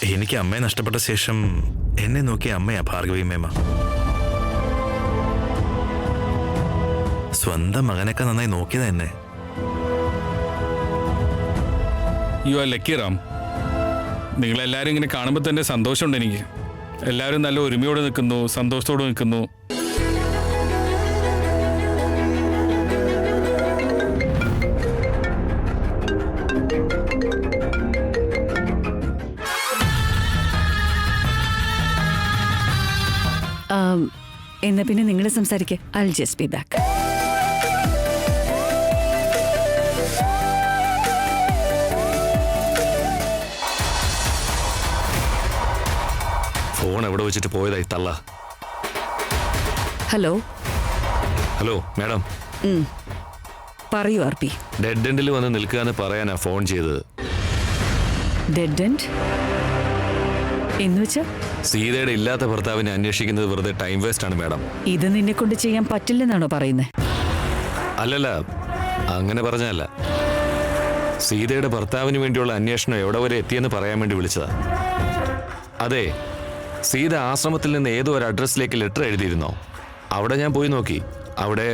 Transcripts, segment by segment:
എനിക്ക് അമ്മയെ നഷ്ടപ്പെട്ട ശേഷം എന്നെ നോക്കിയ അമ്മയാ ഭാർഗവി മേമ. സ്വന്തം മകനൊക്കെ നന്നായി നോക്കിയതാ എന്നെ. You are lucky Ram. നിങ്ങളെല്ലാവരും ഇങ്ങനെ കാണുമ്പോൾ തന്നെ സന്തോഷമുണ്ട് എനിക്ക്. എല്ലാവരും നല്ല ഒരുമയോടെ നിൽക്കുന്നു, സന്തോഷത്തോടെ നിൽക്കുന്നു. എന്നാ പിന്നെ നിങ്ങൾ സംസാരിക്കേ. I'll just be back. Phone എവിടെ വെച്ചിട്ട് പോയതായി തള്ള. Hello hello madam. പറയൂ ആർപി. ഡെഡ് എൻഡിൽ വന്ന് നിൽക്കാന്ന് പറയാനാ ഫോൺ ചെയ്തത്. ഡെഡ് എൻഡ് എന്ന് വെച്ചാ? സീതയുടെ ഇല്ലാത്ത ഭർത്താവിനെ അന്വേഷിക്കുന്നത് വെറുതെ ടൈം വേസ്റ്റ് ആണ് മാഡം. ഇത് നിന്നെ കൊണ്ട് ചെയ്യാൻ പറ്റില്ലെന്നാണോ പറയുന്നത്? അല്ലല്ല, അങ്ങനെ പറഞ്ഞല്ല. സീതയുടെ ഭർത്താവിന് വേണ്ടിയുള്ള അന്വേഷണം എവിടെ വരെ എത്തിയെന്ന് പറയാൻ വേണ്ടി വിളിച്ചതാ. അതെ, സീത ആശ്രമത്തിൽ നിന്ന് ഏതോ ഒരു അഡ്രസ്സിലേക്ക് ലെറ്റർ എഴുതിയിരുന്നോ? അവിടെ ഞാൻ പോയി നോക്കി. അവിടെ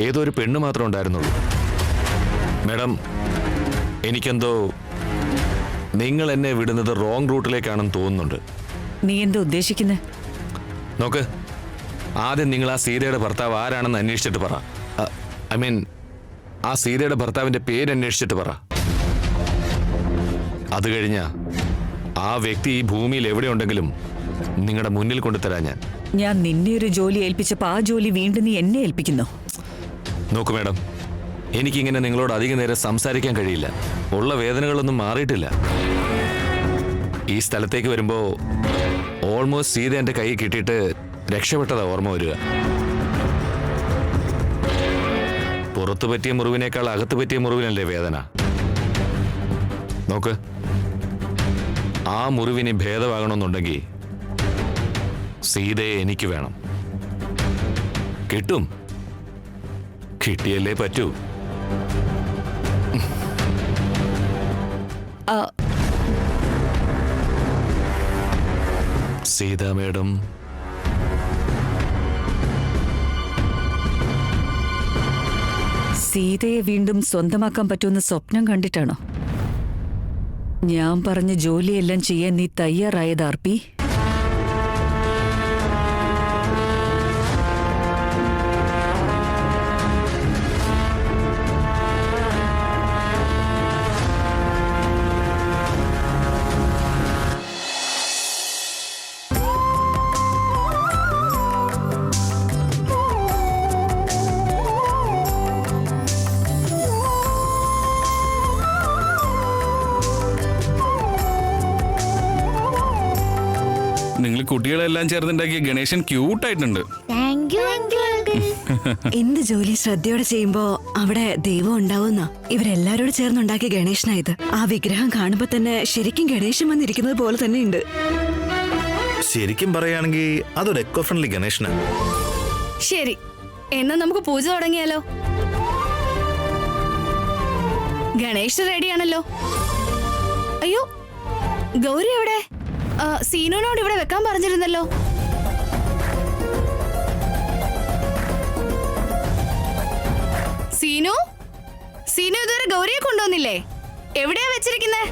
ഏതോ ഒരു പെണ്ണ് മാത്രം ഉണ്ടായിരുന്നുള്ളൂ. മാഡം, എനിക്കെന്തോ നിങ്ങൾ എന്നെ വിടുന്നത് റോങ് റൂട്ടിലേക്കാണെന്ന് തോന്നുന്നുണ്ട്. നീ എന്താ ഉദ്ദേശിക്കുന്നത്? നോക്ക്, ആദ്യം നിങ്ങൾ ആ സീതയുടെ ഭർത്താവ് ആരാണെന്ന് അന്വേഷിച്ചിട്ട് പറ. ഐ മീൻ, ആ സീതയുടെ ഭർത്താവിന്റെ പേര് അന്വേഷിച്ചിട്ട് പറ. അത് കഴിഞ്ഞ ആ വ്യക്തി ഈ ഭൂമിയിൽ എവിടെയുണ്ടെങ്കിലും നിങ്ങളുടെ മുന്നിൽ കൊണ്ടുതരാൻ ഞാൻ നിന്നെ ഒരു ജോലി ഏൽപ്പിച്ചപ്പോൾ ആ ജോലി വീണ്ടും നീ എന്നെ ഏൽപ്പിക്കുന്നു. നോക്കൂ മാഡം, എനിക്കിങ്ങനെ നിങ്ങളോട് അധിക നേരം സംസാരിക്കാൻ കഴിയില്ല. ഉള്ള വേദനകളൊന്നും മാറിയിട്ടില്ല. ഈ സ്ഥലത്തേക്ക് വരുമ്പോൾ ഓൾമോസ്റ്റ് സീത എൻ്റെ കൈ കിട്ടിയിട്ട് രക്ഷപ്പെട്ടതാ ഓർമ്മ വരിക. പുറത്തു പറ്റിയ മുറിവിനേക്കാൾ അകത്ത് പറ്റിയ മുറിവിനല്ലേ വേദന. നോക്ക്, ആ മുറിവിന് ഭേദമാകണമെന്നുണ്ടെങ്കിൽ സീതയെ എനിക്ക് വേണം. കിട്ടും, കിട്ടിയല്ലേ പറ്റൂ. സീത മേഡം, സീതയെ വീണ്ടും സ്വന്തമാക്കാൻ പറ്റുമെന്ന് സ്വപ്നം കണ്ടിട്ടാണോ ഞാൻ പറഞ്ഞ ജോലിയെല്ലാം ചെയ്യാൻ നീ തയ്യാറായത് ആർപി? നിങ്ങൾ കുട്ടികളെല്ലാം ചേർന്നുണ്ടാക്കിയ ഗണേശൻ ക്യൂട്ടായിട്ടുണ്ട്. എന്ത് ജോലി ശ്രദ്ധയോടെ ചെയ്യുമ്പോ അവിടെ ദൈവം ഉണ്ടാവുന്ന ഇവരെല്ലാരോടും ചേർന്നുണ്ടാക്കിയ ഗണേശനായത്. ആ വിഗ്രഹം കാണുമ്പോ തന്നെ ശരിക്കും ഗണേശൻ വന്നിരിക്കുന്നത് പോലെ തന്നെ ഉണ്ട്. ശരിക്കും പറയുകയാണെങ്കിൽ അതൊരു എക്കോ ഫ്രണ്ട്ലി ഗണേശനാണ്. ശരി, എന്നാ നമുക്ക് പൂജ തുടങ്ങിയാലോ? ഗണേശ് റെഡിയാണല്ലോ. അയ്യോ, ഗൗരി എവിടെ? സീനുവിനോട് ഇവിടെ വെക്കാൻ പറഞ്ഞിരുന്നല്ലോ. സീനു, സീനു ഇതുവരെ ഗൗരിയെ കൊണ്ടുവന്നില്ലേ? എവിടെയാ വെച്ചിരിക്കുന്നേ?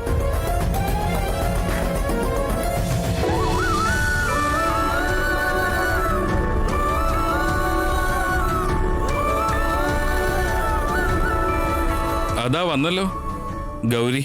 അതാ വന്നല്ലോ ഗൗരി.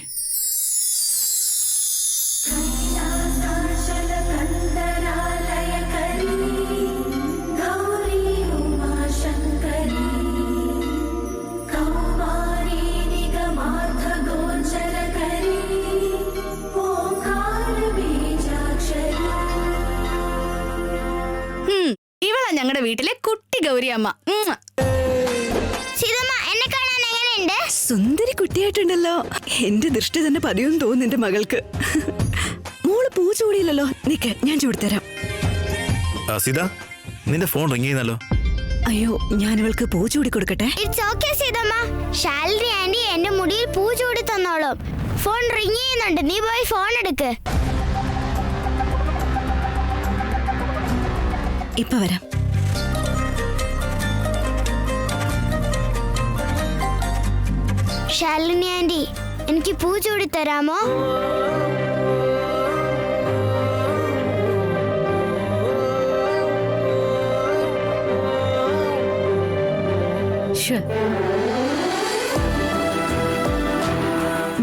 ഇവളാ ഞങ്ങളുടെ വീട്ടിലെ കുട്ടി ഗൗരിയമ്മ. സുന്ദരി കുട്ടിയായിട്ടുണ്ടല്ലോ. എന്റെ ദൃഷ്ടി തന്നെ പതിയൊന്നും തോന്നുന്നു എന്റെ മകൾക്ക്. മോള് പൂ ചൂടിയില്ലല്ലോ. നിക്ക്, ഞാൻ ചൂടിത്തരാം. സീത, നിന്റെ ഫോൺ റിങ് ചെയ്യുന്നല്ലോ. അയ്യോ, ഞാൻ ഇവൾക്ക് പൂ ചൂടി കൊടുക്കട്ടെ? It's okay Seethamma. Shalini aunty എന്റെ മുടിയിൽ പൂ ചൂടി തന്നോളും. ഫോൺ റിങ് ചെയ്യുന്നുണ്ട്, നീ പോയി ഫോൺ എടുക്ക്. ഇപ്പൊ വരാം. ശാലിനി ആന്റി, എനിക്ക് പൂ ചൂടി തരാമോ?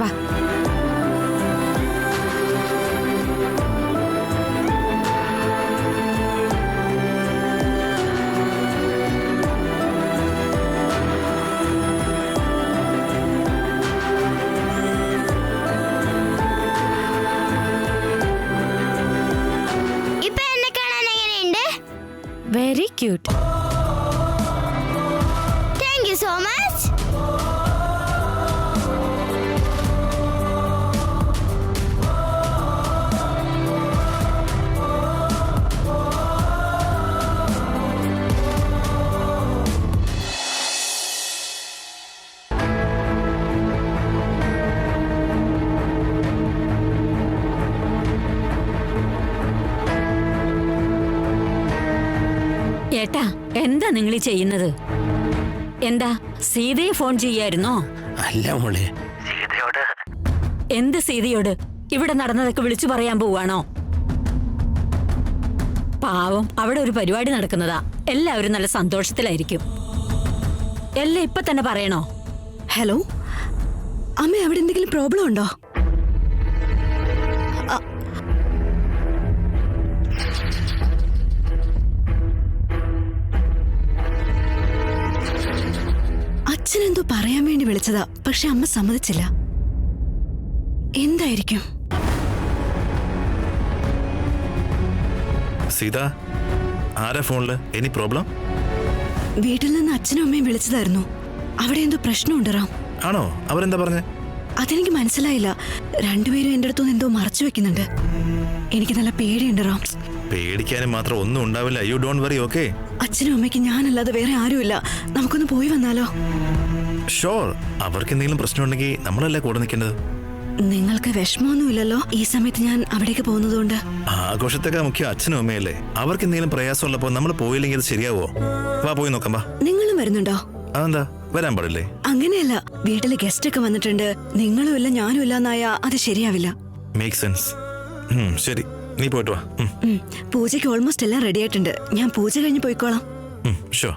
വാ. ഇപ്പൊ എന്നെ കാണാൻ എങ്ങനെയുണ്ട്? Very cute. Thank you so much. ഏട്ടാ, എന്താ നിങ്ങൾ ചെയ്യുന്നത്? എന്താ സീതയെ ഫോൺ ചെയ്യായിരുന്നോ? അല്ല മോളെ, എന്ത് സീതയോട്? ഇവിടെ നടന്നതൊക്കെ വിളിച്ചു പറയാൻ പോവാണോ? പാവം, അവിടെ ഒരു പരിപാടി നടക്കുന്നതാ. എല്ലാവരും നല്ല സന്തോഷത്തിലായിരിക്കും. എല്ലാം ഇപ്പൊ തന്നെ പറയണോ? ഹലോ അമ്മ, അവിടെ എന്തെങ്കിലും പ്രോബ്ലം ഉണ്ടോ? അച്ഛനെന്തോ പറയാൻ വേണ്ടി വിളിച്ചതാ, പക്ഷെ അമ്മ സമ്മതിച്ചില്ല. എന്തായിരിക്കും? സീത, ആരാ ഫോണില്? Any problem? വീട്ടിൽ നിന്ന് അച്ഛനും അമ്മയും വിളിച്ചതായിരുന്നു. അവിടെ എന്തോ പ്രശ്നമുണ്ട് റാം. ആണോ? അവരെന്താ പറഞ്ഞേ? അതെനിക്ക് മനസ്സിലായില്ല. രണ്ടുപേരും എന്റെ അടുത്തുനിന്ന് എന്തോ മറച്ചു വെക്കുന്നുണ്ട്. എനിക്ക് നല്ല പേടിയുണ്ട് റാം. പേടിക്കാനും മാത്രം ഒന്നും ഉണ്ടാവില്ല. You don't worry, okay? അച്ഛനും അമ്മയ്ക്ക് ഞാനല്ലാതെ വേറെ ആരുമില്ല. നമുക്കൊന്ന് പോയി വന്നാലോ? ഷോർ. അവർക്ക് എന്തെങ്കിലും പ്രശ്നമുണ്ടെങ്കിൽ നമ്മളല്ലേ കൂടെ നിൽക്കേണ്ടത്. നിങ്ങൾക്ക് വിഷമമൊന്നുമില്ലല്ലോ ഈ സമയത്ത് ഞാൻ അവിടേക്ക് പോകുന്നതുകൊണ്ട്? ആഘോഷത്തേക്കാൾ മുഖ്യം അച്ഛനും അമ്മയല്ലേ. അവർക്ക് എന്തെങ്കിലും പ്രയാസമുള്ളപ്പോൾ നമ്മൾ പോയില്ലെങ്കിൽ അത് ശരിയാവോ? വാ, പോയി നോക്കാം. വാ. നിങ്ങളും വരുന്നുണ്ടോ? അതെന്താ, വരാൻ പാടില്ലേ? അങ്ങനെയല്ല, വീട്ടില് ഗസ്റ്റ് ഒക്കെ വന്നിട്ടുണ്ട്. നിങ്ങളും ഇല്ല ഞാനും ഇല്ല എന്നായാ അത് ശരിയാവില്ല. Make sense. ശരി, നീ പോയിട്ട് വാ. പൂജയ്ക്ക് ഓൾമോസ്റ്റ് എല്ലാം റെഡി ആയിട്ടുണ്ട്. ഞാൻ പൂജ കഴിഞ്ഞ് പോയിക്കോളാം. ഷോ.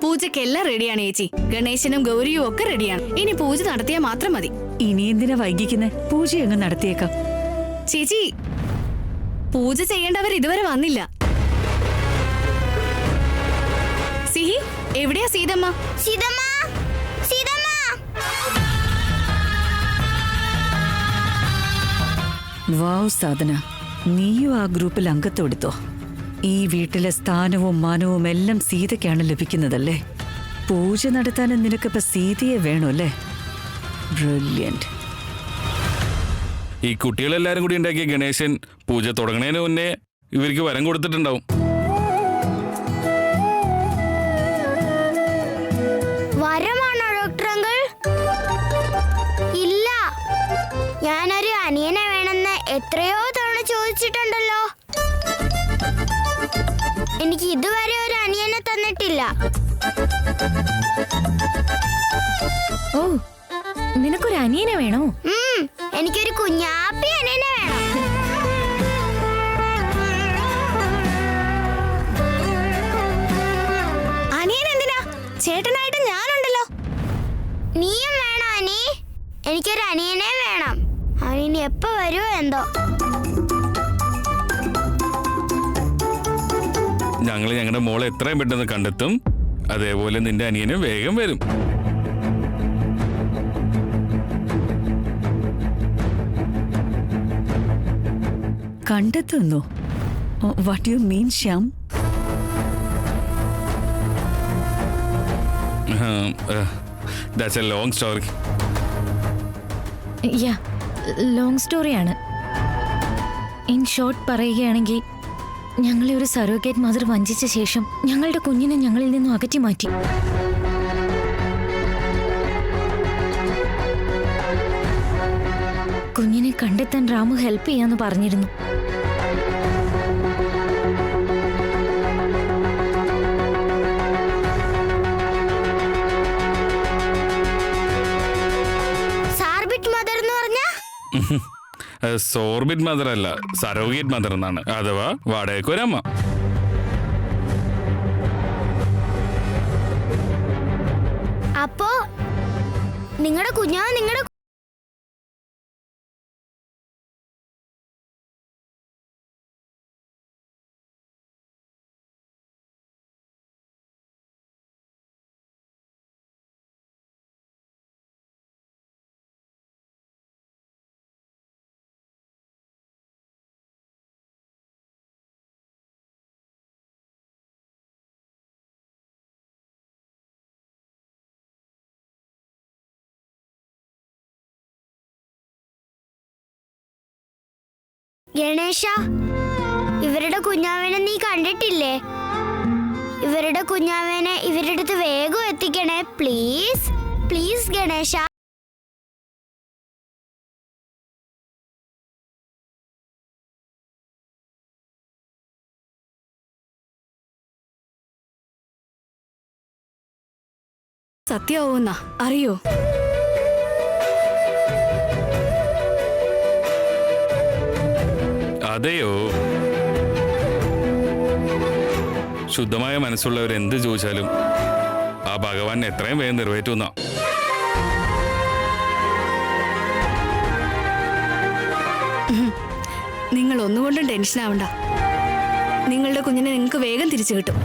പൂജക്കെല്ലാം റെഡിയാണ് ചേച്ചി. ഗണേശനും ഗൗരിയും ഒക്കെ റെഡിയാണ്. ഇനി പൂജ നടത്തിയാൽ മാത്രം മതി. ഇനി എന്തിനാ വൈകിക്കുന്നേ? പൂജ അങ്ങ് നടത്തിയേക്കാം. ചേച്ചി, പൂജ ചെയ്യേണ്ടവർ ഇതുവരെ വന്നില്ല. സിഹി, എവിടെയാ സീതമ്മ? സീതമ്മ, സീതമ്മ. വാവ് സാധന, നീയും ആ ഗ്രൂപ്പിൽ അംഗത്വം എടുത്തോ? ഈ വീട്ടിലെ സ്ഥാനവും മാനവും എല്ലാം സീതയ്ക്കാണ് ലഭിക്കുന്നതല്ലേ? പൂജ നടത്താനും നിനക്കിപ്പോ സീതയെ വേണമല്ലേ? ബ്രില്യന്റ്. ഈ കുട്ടികളെല്ലാരും കൂടി ഉണ്ടാക്കിയ ഗണേശൻ പൂജ തുടങ്ങുന്നതിന് മുന്നേ ഇവർക്ക് വരം കൊടുത്തിട്ടുണ്ടാവും. വരമാണോ ഡോക്ടർ അങ്കിൾ? ഇല്ല, ഞാനൊരു അനിയനെ വേണമെന്ന് എത്രയോ തവണ ചോദിച്ചിട്ടുണ്ടല്ലോ. എനിക്ക് ഇതുവരെ ഒരു അനിയനെ തന്നിട്ടില്ല. ഓ, നിനക്കൊരു അനിയനെ വേണോ? എനിക്കൊരു കുഞ്ഞാപ്പി അനിയനെ വേണം. അനിയൻ എന്തിനാ? ചേട്ടനായിട്ട് ഞാനുണ്ടല്ലോ. നീയും വേണോ അനി? എനിക്കൊരു അനിയനെ വേണം. അവനിനി എപ്പോ വരുമോ എന്തോ. ഞങ്ങൾ ഞങ്ങളുടെ മോളെ എത്രയും പെട്ടെന്ന് കണ്ടെത്തും. അതേപോലെ നിന്റെ അനിയന് വേഗം വരും. കണ്ടെത്തുന്നു? What you mean Shyam? That's a long story. Yeah, long സ്റ്റോറിയാണ്. ഇൻ ഷോർട്ട് പറയുകയാണെങ്കിൽ ഞങ്ങളെ ഒരു സറോഗേറ്റ് മദർ വഞ്ചിച്ച ശേഷം ഞങ്ങളുടെ കുഞ്ഞിനെ ഞങ്ങളിൽ നിന്നും അകറ്റി മാറ്റി. കുഞ്ഞിനെ കണ്ടെത്താൻ രാമു ഹെൽപ്പ് ചെയ്യാന്ന് പറഞ്ഞിരുന്നു. സാർബിറ്റ് മദർ എന്ന് പറഞ്ഞ സോർബിറ്റ് മദർ അല്ല, സറോഗേറ്റ് മദർ എന്നാണ്, അഥവാ വാടകയ്ക്കൊരമ്മ. അപ്പോ നിങ്ങളുടെ കുഞ്ഞാവ് നിങ്ങളുടെ ഗണേശ, ഇവരുടെ കുഞ്ഞാവനെ നീ കണ്ടിട്ടില്ലേ? ഇവരുടെ കുഞ്ഞാവനെ ഇവരുടെ അടുത്ത് വേഗം എത്തിക്കണേ പ്ലീസ്. പ്ലീസ് ഗണേശ. സത്യമാവുന്ന അറിയോ? അതെയോ? ശുദ്ധമായ മനസ്സുള്ളവർ എന്ത് ചോദിച്ചാലും ആ ഭഗവാൻ എത്രയും വേഗം നിറവേറ്റുന്ന. നിങ്ങൾ ഒന്നുകൊണ്ടും ടെൻഷൻ ആവണ്ട. നിങ്ങളുടെ കുഞ്ഞിനെ നിങ്ങൾക്ക് വേഗം തിരിച്ചു കിട്ടും.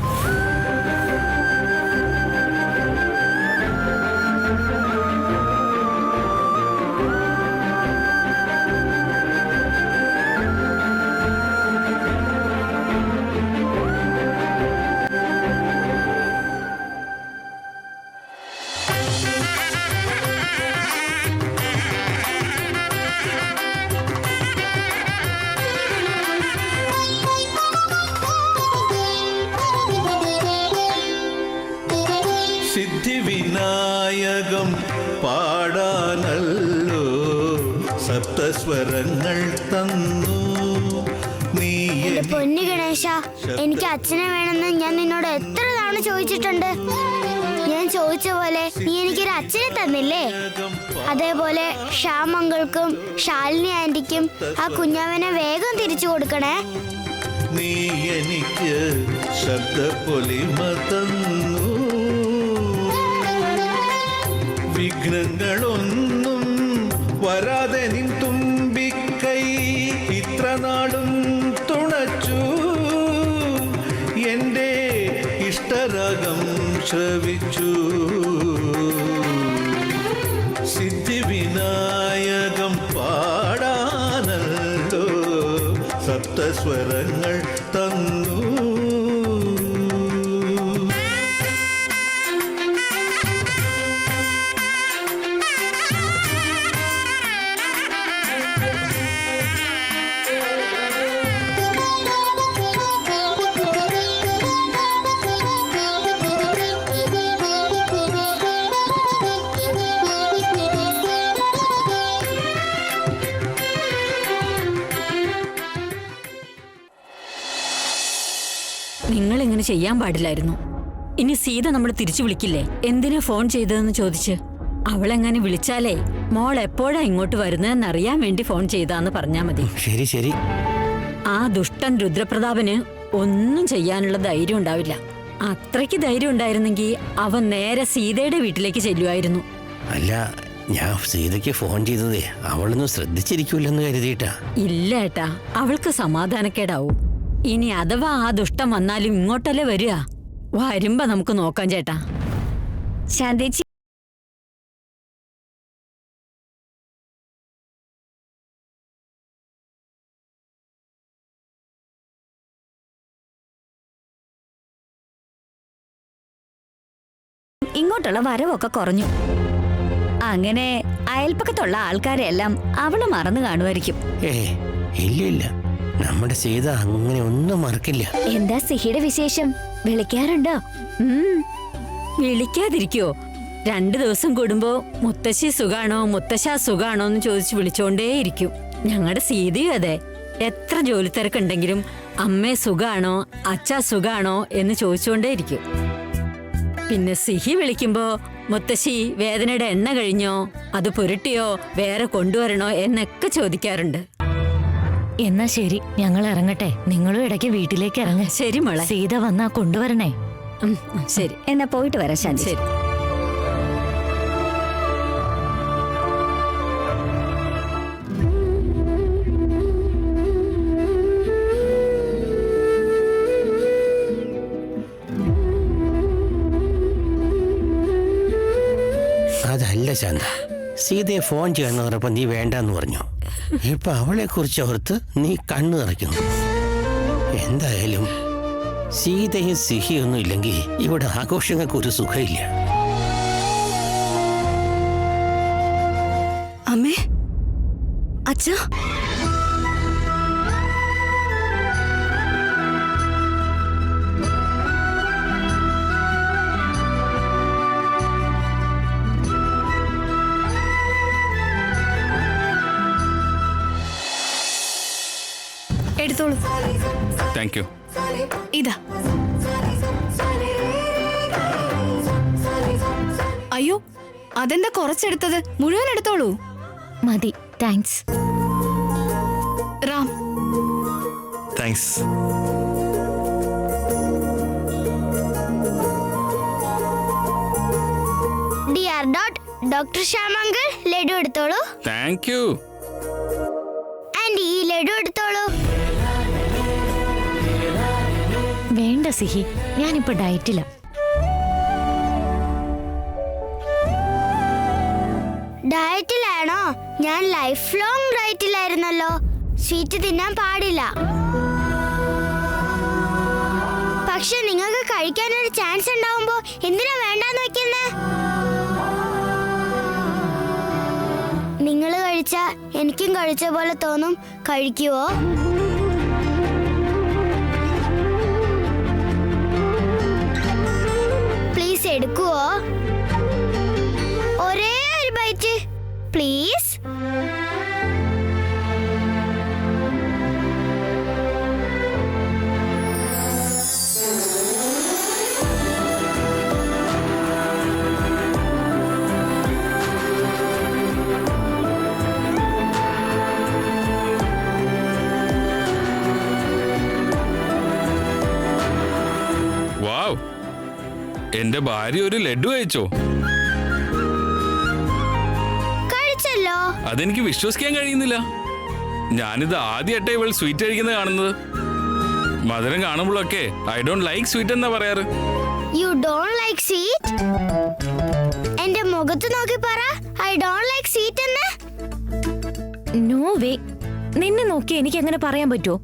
സിദ്ധിവിനായകം പാടാനല്ലോ സപ്തസ്വരങ്ങൾ തന്നു നീ. എന്റെ പൊന്നു ഗണേശ, എനിക്ക് അച്ഛനെ വേണമെന്ന് ഞാൻ നിന്നോട് എത്ര തവണ ചോദിച്ചിട്ടുണ്ട്. ഞാൻ ചോദിച്ച പോലെ നീ എനിക്കൊരു അച്ഛനെ തന്നില്ലേ? അതേപോലെ ഷ്യാം അങ്കിൾക്കും ശാലിനി ആന്റിക്കും ആ കുഞ്ഞാവനെ വേഗം തിരിച്ചു കൊടുക്കണേ. നീ എനിക്ക് ശബ്ദപ്പൊലിമ തന്നു, വിഘ്നങ്ങളൊന്നും വരാതെ നിൻ തുമ്പിക്കൈ ഇത്ര നാളും തുണച്ചു. എൻ്റെ ഇഷ്ടരാഗം ശ്രവിച്ചു. സിദ്ധിവിനായകം പാടാനല്ലോ സപ്തസ്വരങ്ങൾ തന്നു. നിങ്ങൾ ഇങ്ങനെ ചെയ്യാൻ പാടില്ലായിരുന്നു. ഇനി സീത നമ്മൾ തിരിച്ചു വിളിക്കില്ലേ? എന്തിനാ ഫോൺ ചെയ്തതെന്ന് ചോദിച്ച്. അവളെങ്ങനെ വിളിച്ചാലേ മോൾ എപ്പോഴാ ഇങ്ങോട്ട് വരുന്നതെന്ന് അറിയാൻ വേണ്ടി ഫോൺ ചെയ്താന്ന് പറഞ്ഞാ മതി. ശരി ശരി. ആ ദുഷ്ടൻ രുദ്രപ്രതാപന് ഒന്നും ചെയ്യാനുള്ള ധൈര്യം ഉണ്ടാവില്ല. അത്രയ്ക്ക് ധൈര്യം ഉണ്ടായിരുന്നെങ്കിൽ അവൻ നേരെ സീതയുടെ വീട്ടിലേക്ക് ചെല്ലുമായിരുന്നു. അല്ല, ഞാൻ സീതയ്ക്ക് ഫോൺ ചെയ്തതേ അവളൊന്നും ശ്രദ്ധിച്ചിരിക്കൂലെന്ന് കരുതിയിട്ടാ. ഇല്ല ഏട്ടാ, അവൾക്ക് സമാധാനക്കേടാവും. ഇനി അഥവാ ആ ദുഷ്ടം വന്നാലും ഇങ്ങോട്ടല്ലേ വരിക? വരുമ്പോ നമുക്ക് നോക്കാം ചേട്ടാ. ശാന്തേച്ചി, ഇങ്ങോട്ടുള്ള വരവൊക്കെ കുറഞ്ഞു. അങ്ങനെ അയൽപ്പക്കത്തുള്ള ആൾക്കാരെല്ലാം അവള് മറന്നു കാണുമായിരിക്കും. ഇല്ല, നമ്മുടെ സീത അങ്ങനെ ഒന്നും മറക്കില്ല. എന്താ സിഹിയുടെ വിശേഷം? വിളിക്കാറുണ്ടോ? വിളിക്കാതിരിക്കോ? 2 ദിവസം കൂടുമ്പോ മുത്തശ്ശി സുഖാണോ, മുത്തശ്ശ സുഖാണോ എന്ന് ചോദിച്ചു വിളിച്ചോണ്ടേയിരിക്കും. ഞങ്ങളുടെ സീതയും അതെ. എത്ര ജോലി തിരക്കുണ്ടെങ്കിലും അമ്മേ സുഖാണോ, അച്ഛാ സുഖാണോ എന്ന് ചോദിച്ചുകൊണ്ടേയിരിക്കും. പിന്നെ സിഹി വിളിക്കുമ്പോ മുത്തശ്ശി വേദനയുടെ എണ്ണ കഴിഞ്ഞോ, അത് പുരട്ടിയോ, വേറെ കൊണ്ടുവരണോ എന്നൊക്കെ ചോദിക്കാറുണ്ട്. എന്നാ ശരി, ഞങ്ങൾ ഇറങ്ങട്ടെ. നിങ്ങളും ഇടയ്ക്ക് വീട്ടിലേക്ക് ഇറങ്ങ. ശരി മോളെ. സീത വന്നാ കൊണ്ടുവരണേ. ശരി, എന്നാ പോയിട്ട് വരാം ശാന്തി. ശരി. അതല്ല ശാന്ത, സീതയെ ഫോൺ ചെയ്യാന്ന് പറഞ്ഞപ്പോ നീ വേണ്ടെന്ന് പറഞ്ഞു. ഇപ്പൊ അവളെ കുറിച്ച് ഓർത്ത് നീ കണ്ണു നിറയ്ക്കുന്നു. എന്തായാലും സീതയും സിഹിയൊന്നും ഇല്ലെങ്കിൽ ഇവിടെ ആഘോഷങ്ങൾക്ക് ഒരു സുഖമില്ല. അമ്മേ, അച്ഛാ, എടുത്തോളൂ. Thank you. ഇതാ. അയ്യോ, അതെന്താ കുറച്ചെടുത്തത്? മുഴുവൻ എടുത്തോളൂ. മതി, thanks. Ram, thanks. Dear doctor ശ്യാമങ്കിൾ, ലഡു എടുത്തോളൂ. Thank U. ആൻഡി, ഈ ലഡു എടുത്തോളൂ. വേണ്ട സിഹി, ഞാനിപ്പോ ഡയറ്റില. ഡയറ്റിലാണോ? ഞാൻ ലൈഫ് ലോങ് ഡയറ്റിലായിരുന്നല്ലോ. സ്വീറ്റ് തിന്നാൻ പാടില്ല. പക്ഷെ നിങ്ങൾക്ക് കഴിക്കാനൊരു ചാൻസ് ഉണ്ടാവുമ്പോ എന്തിനാ വേണ്ടാന്ന് വെക്കുന്നേ? നിങ്ങൾ കഴിച്ചാ എനിക്കും കഴിച്ച പോലെ തോന്നും. കഴിക്കുവോ? പ്ലീസ് എടുക്കുവോ? ഒരേ ഒരു ബൈറ്റ് പ്ലീസ്. വാവ്, എന്റെ ഭാര്യ ഒരു ലഡു കഴിച്ചോ? കഴിച്ചല്ലോ. അതെനിക്ക് വിശ്വസിക്കാൻ കഴിയുന്നില്ല. ഞാനിത് ആദ്യമായിട്ടേ ഇവൾ സ്വീറ്റ് കഴിക്കുന്നത് കാണുന്നത്. മധുരം കാണുമ്പോഴൊക്കെ ഐ ഡോണ്ട് ലൈക്ക് സ്വീറ്റ് എന്നാ പറയാറ്. You don't like sweet? എന്റെ മുഖത്ത് നോക്കി പറ, ഐ ഡോണ്ട് ലൈക്ക് സ്വീറ്റ് എന്ന്. No way. നിന്നെ നോക്കി എനിക്ക് അങ്ങനെ പറയാൻ പറ്റുമോ?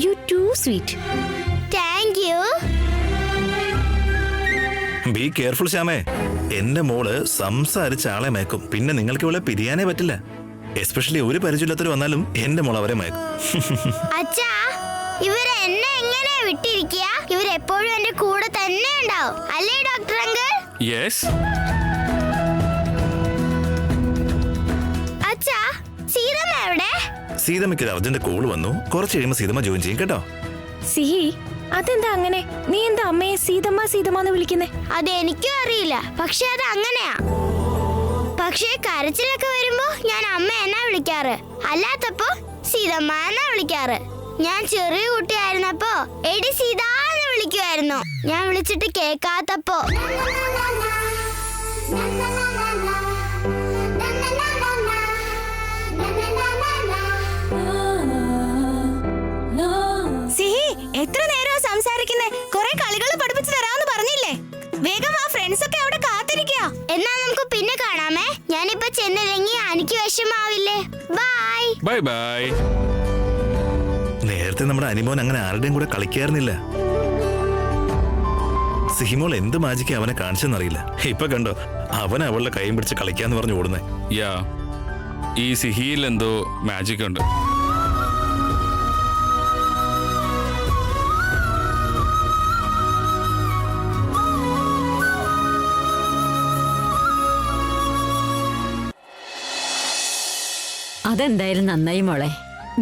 You too sweet. Thank you. Be careful ശ്യാമേ. എന്റെ മോള് സംസാരിച്ച ആളെ മയക്കും. പിന്നെ നിങ്ങൾക്ക് ഇവിടെ പിരിയാനേ പറ്റില്ല. എസ്പെഷ്യലി ഒരു പരിചയമില്ലാത്തവർ വന്നാലും എന്റെ മോൾ അവരെ മയക്കും. അച്ഛാ, ഇവര് എന്നെ എങ്ങനെ വിട്ടിരിക്കുക? ഇവരെപ്പോഴും എന്റെ കൂടെ തന്നെ ഉണ്ടാവും അല്ലേ ഡോക്ടർ അങ്കിൾ? യെസ്. അച്ഛാ, സീതമ്മ എവിടെ? സീതമ്മയ്ക്ക് ഒരു അർജന്റ് കോൾ വന്നു. കുറച്ച് കഴിയുമ്പോൾ സീതമ്മ ജോയിൻ ചെയ്യും കേട്ടോ. സിഹി, അതെന്താ അങ്ങനെ? നീ എന്താ അമ്മയെ സീതമ്മ സീതമ്മന്ന് വിളിക്കുന്നേ? അത് എനിക്കും അറിയില്ല, പക്ഷെ അത് അങ്ങനെയാ. പക്ഷേ കരച്ചിലൊക്കെ വരുമ്പോ ഞാൻ അമ്മ എന്നാ വിളിക്കാറ്. അല്ലാത്തപ്പോ സീതമ്മ എന്നാ വിളിക്കാറ്. ഞാൻ ചെറിയ കുട്ടിയായിരുന്നപ്പോ എടി സീതാന്ന് വിളിക്കുമായിരുന്നു. ഞാൻ വിളിച്ചിട്ട് കേക്കാത്തപ്പോ. സിഹി, എത്ര നേരമാ സംസാരിക്കുന്നേ? കുറെ കളികൾ പഠിപ്പിച്ചു തരാന്ന് പറഞ്ഞില്ലേ? വേഗം ആ ഫ്രണ്ട്സ് ഒക്കെ അവിടെ കാത്തിരിക്കുക. എന്നാ നമുക്ക് പിന്നെ കാണാമേ. ഞാനിപ്പോ ചെന്നില്ലെങ്കിൽ എനിക്ക് വിഷമാവില്ലേ. Bye bye bye. നേരത്തെ നമ്മുടെ അനിമോൻ അങ്ങനെ ആരുടെയും കൂടെ കളിക്കാറുന്നില്ല. സിഹിമോൾ എന്ത് മാജിക്ക് അവനെ കാണിച്ചെന്നറിയില്ല. ഇപ്പൊ കണ്ടോ, അവൻ അവളുടെ കൈയും പിടിച്ച് കളിക്കാന്ന് പറഞ്ഞു ഓടുന്നേ. യാ, ഈ സിഹിയിൽ എന്തോ മാജിക് ഉണ്ട്. അതെന്തായാലും നന്നായി മോളെ.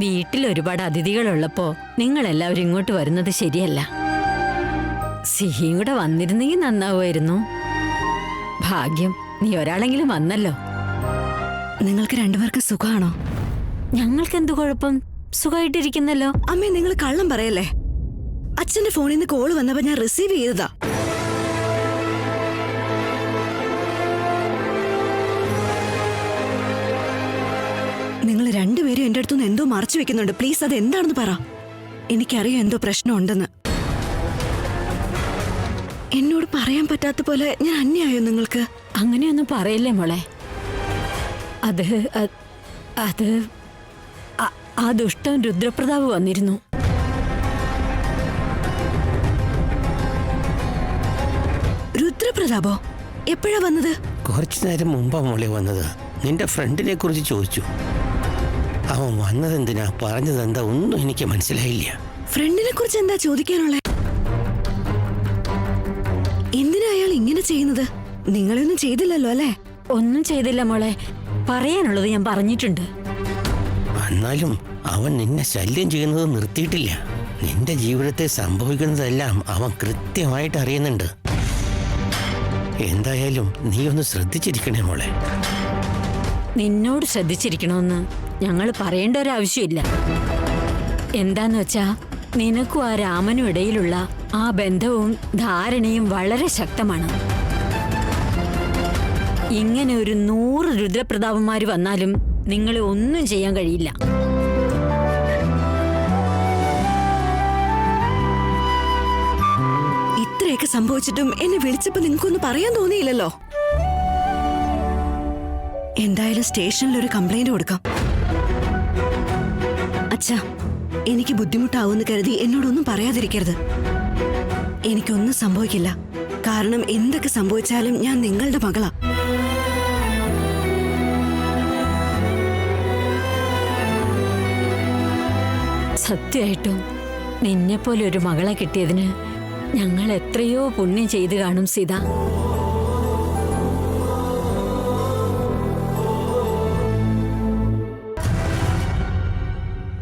വീട്ടിൽ ഒരുപാട് അതിഥികളുള്ളപ്പോ നിങ്ങൾ എല്ലാവരും ഇങ്ങോട്ട് വരുന്നത് ശരിയല്ല. സിഹിയും കൂടെ വന്നിരുന്നെങ്കിൽ നന്നാവുമായിരുന്നു. ഭാഗ്യം, നീ ഒരാളെങ്കിലും വന്നല്ലോ. നിങ്ങൾക്ക് രണ്ടുപേർക്ക് സുഖമാണോ? ഞങ്ങൾക്ക് എന്ത് കുഴപ്പം, സുഖമായിട്ടിരിക്കുന്നല്ലോ. അമ്മേ, നിങ്ങൾ കള്ളം പറയല്ലേ. അച്ഛന്റെ ഫോണിൽ നിന്ന് കോള് വന്നപ്പോ ഞാൻ റിസീവ് ചെയ്തതാ. നിങ്ങൾ രണ്ടുപേരും എന്റെ അടുത്തുനിന്ന് എന്തോ മറച്ചു വെക്കുന്നുണ്ട്. പ്ലീസ്, അത് എന്താണെന്ന് പറ. എനിക്കറിയാം എന്തോ പ്രശ്നമുണ്ടെന്ന്. എന്നോട് പറയാൻ പറ്റാത്ത പോലെ ഞാൻ അന്യായോ നിങ്ങൾക്ക്? അങ്ങനെയൊന്നും പറയല്ലേ മോളെ. അത് അത് ആ ദുഷ്ടൻ രുദ്രപ്രതാപ് വന്നിരുന്നു. രുദ്രപ്രതാപോ? എപ്പോഴാ വന്നത്? കുറച്ചു നേരം മുമ്പാ മോളെ വന്നത്. നിന്റെ ഫ്രണ്ടിനെ കുറിച്ച് ചോദിച്ചു. അവൻ വന്നതെന്തിനാ, പറഞ്ഞതെന്താ, ഒന്നും എനിക്ക് മനസ്സിലായില്ല. ഫ്രണ്ടിനെ കുറിച്ച് എന്താ ചോദിക്കാനുള്ളേ? എന്തിനാ അയാൾ ഇങ്ങനെ ചെയ്യുന്നത്? നിങ്ങളൊന്നും ചെയ്തില്ലല്ലോ അല്ലേ? ഒന്നും ചെയ്തില്ല മോളെ. പറയാനുള്ളത് ഞാൻ പറഞ്ഞിട്ടുണ്ട്. എന്നാലും അവൻ നിന്നെ ശല്യം ചെയ്യുന്നത് നിർത്തിയിട്ടില്ല. നിന്റെ ജീവിതത്തെ സംഭവിക്കുന്നതെല്ലാം അവൻ കൃത്യമായിട്ട് അറിയുന്നുണ്ട്. എന്തായാലും നീ ഒന്ന് ശ്രദ്ധിച്ചിരിക്കണേ മോളെ. നിന്നോട് ശ്രദ്ധിച്ചിരിക്കണമെന്ന് ഞങ്ങൾ പറയേണ്ട ഒരാവശ്യമില്ല. എന്താന്ന് വെച്ചാ, നിനക്കും ആ രാമനും ഇടയിലുള്ള ആ ബന്ധവും ധാരണയും വളരെ ശക്തമാണ്. ഇങ്ങനെ ഒരു 100 രുദ്രപ്രതാപന്മാര് വന്നാലും നിങ്ങളെ ഒന്നും ചെയ്യാൻ കഴിയില്ല. ഇത്രയൊക്കെ സംഭവിച്ചിട്ടും എന്നെ വിളിച്ചപ്പോ നിങ്ങൾക്കൊന്നും പറയാൻ തോന്നിയില്ലല്ലോ. എന്തായാലും സ്റ്റേഷനിൽ ഒരു കംപ്ലൈന്റ് കൊടുക്കാം. അച്ഛാ, എനിക്ക് ബുദ്ധിമുട്ടാവുമെന്ന് കരുതി എന്നോടൊന്നും പറയാതിരിക്കരുത്. എനിക്കൊന്നും സംഭവിക്കില്ല. കാരണം എന്തൊക്കെ സംഭവിച്ചാലും ഞാൻ നിങ്ങളുടെ മകളാ. സത്യമായിട്ടും നിന്നെപ്പോലെ ഒരു മകളെ കിട്ടിയതിന് ഞങ്ങൾ എത്രയോ പുണ്യം ചെയ്തു കാണും സീത.